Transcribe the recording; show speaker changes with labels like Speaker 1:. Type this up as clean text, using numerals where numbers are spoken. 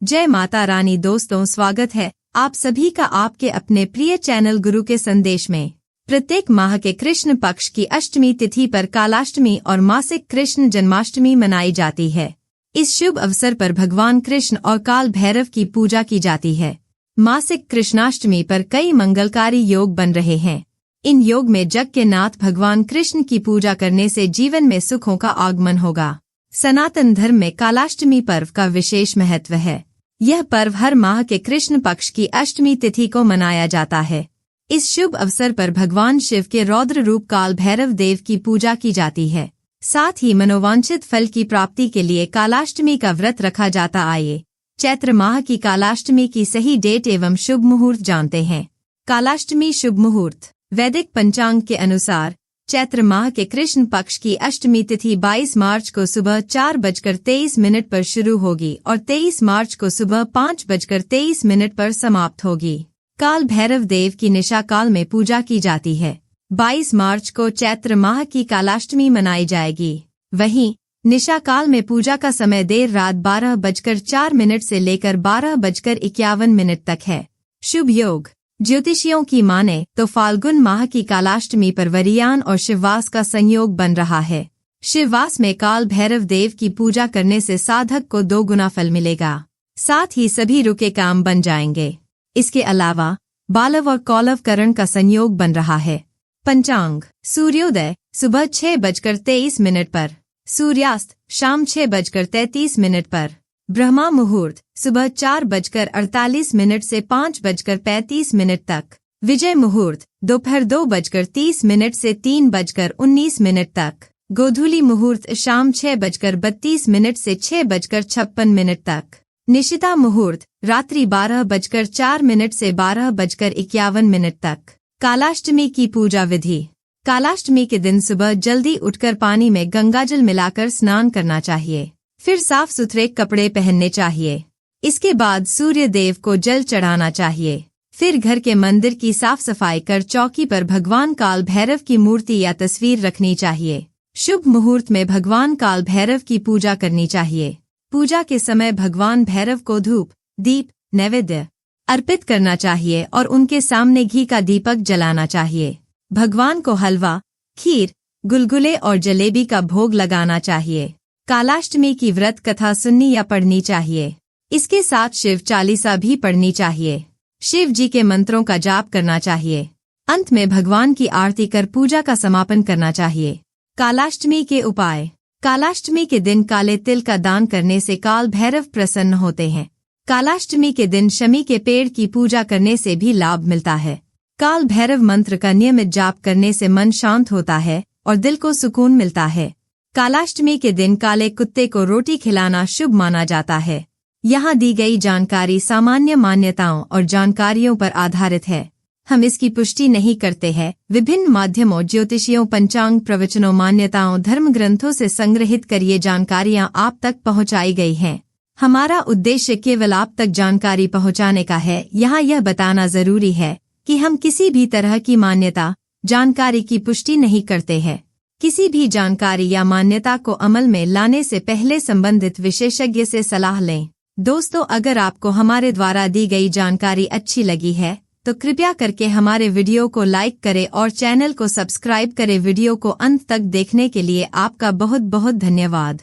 Speaker 1: जय माता रानी। दोस्तों, स्वागत है आप सभी का आपके अपने प्रिय चैनल गुरु के संदेश में। प्रत्येक माह के कृष्ण पक्ष की अष्टमी तिथि पर कालाष्टमी और मासिक कृष्ण जन्माष्टमी मनाई जाती है। इस शुभ अवसर पर भगवान कृष्ण और काल भैरव की पूजा की जाती है। मासिक कृष्णाष्टमी पर कई मंगलकारी योग बन रहे हैं। इन योग में जग के नाथ भगवान कृष्ण की पूजा करने से जीवन में सुखों का आगमन होगा। सनातन धर्म में कालाष्टमी पर्व का विशेष महत्व है। यह पर्व हर माह के कृष्ण पक्ष की अष्टमी तिथि को मनाया जाता है। इस शुभ अवसर पर भगवान शिव के रौद्र रूप काल भैरव देव की पूजा की जाती है। साथ ही मनोवांछित फल की प्राप्ति के लिए कालाष्टमी का व्रत रखा जाता। आइए चैत्र माह की कालाष्टमी की सही डेट एवं शुभ मुहूर्त जानते हैं। कालाष्टमी शुभ मुहूर्त। वैदिक पंचांग के अनुसार चैत्र माह के कृष्ण पक्ष की अष्टमी तिथि 22 मार्च को सुबह 4:23 पर शुरू होगी और 23 मार्च को सुबह 5:23 पर समाप्त होगी। काल भैरव देव की निशा काल में पूजा की जाती है। 22 मार्च को चैत्र माह की कालाष्टमी मनाई जाएगी। वहीं निशा काल में पूजा का समय देर रात 12:04 से लेकर 12:51 तक है। शुभ योग। ज्योतिषियों की माने तो फाल्गुन माह की कालाष्टमी पर वरियान और शिववास का संयोग बन रहा है। शिववास में काल भैरव देव की पूजा करने से साधक को 2 गुना फल मिलेगा। साथ ही सभी रुके काम बन जाएंगे। इसके अलावा बालव और कौलव करण का संयोग बन रहा है। पंचांग। सूर्योदय सुबह 6:23 पर, सूर्यास्त शाम 6:33 पर, ब्रह्मा मुहूर्त सुबह 4:48 से 5:35 तक, विजय मुहूर्त दोपहर 2:30 से 3:19 तक, गोधूली मुहूर्त शाम 6:32 से 6:56 तक, निशिता मुहूर्त रात्रि 12:04 से 12:51 तक। कालाष्टमी की पूजा विधि। कालाष्टमी के दिन सुबह जल्दी उठकर पानी में गंगाजल मिलाकर स्नान करना चाहिए। फिर साफ सुथरे कपड़े पहनने चाहिए। इसके बाद सूर्य देव को जल चढ़ाना चाहिए। फिर घर के मंदिर की साफ सफाई कर चौकी पर भगवान काल भैरव की मूर्ति या तस्वीर रखनी चाहिए। शुभ मुहूर्त में भगवान काल भैरव की पूजा करनी चाहिए। पूजा के समय भगवान भैरव को धूप, दीप, नैवेद्य अर्पित करना चाहिए और उनके सामने घी का दीपक जलाना चाहिए। भगवान को हलवा, खीर, गुलगुले और जलेबी का भोग लगाना चाहिए। कालाष्टमी की व्रत कथा सुननी या पढ़नी चाहिए। इसके साथ शिव चालीसा भी पढ़नी चाहिए। शिव जी के मंत्रों का जाप करना चाहिए। अंत में भगवान की आरती कर पूजा का समापन करना चाहिए। कालाष्टमी के उपाय। कालाष्टमी के दिन काले तिल का दान करने से काल भैरव प्रसन्न होते हैं। कालाष्टमी के दिन शमी के पेड़ की पूजा करने से भी लाभ मिलता है। काल भैरव मंत्र का नियमित जाप करने से मन शांत होता है और दिल को सुकून मिलता है। कालाष्टमी के दिन काले कुत्ते को रोटी खिलाना शुभ माना जाता है। यहाँ दी गई जानकारी सामान्य मान्यताओं और जानकारियों पर आधारित है। हम इसकी पुष्टि नहीं करते हैं। विभिन्न माध्यमों, ज्योतिषियों, पंचांग, प्रवचनों, मान्यताओं, धर्म ग्रंथों से संग्रहित कर ये जानकारियाँ आप तक पहुँचाई गई हैं। हमारा उद्देश्य केवल आप तक जानकारी पहुँचाने का है। यहाँ यह बताना जरूरी है कि हम किसी भी तरह की मान्यता, जानकारी की पुष्टि नहीं करते हैं। किसी भी जानकारी या मान्यता को अमल में लाने से पहले संबंधित विशेषज्ञ से सलाह लें। दोस्तों, अगर आपको हमारे द्वारा दी गई जानकारी अच्छी लगी है तो कृपया करके हमारे वीडियो को लाइक करें और चैनल को सब्सक्राइब करें। वीडियो को अंत तक देखने के लिए आपका बहुत बहुत धन्यवाद।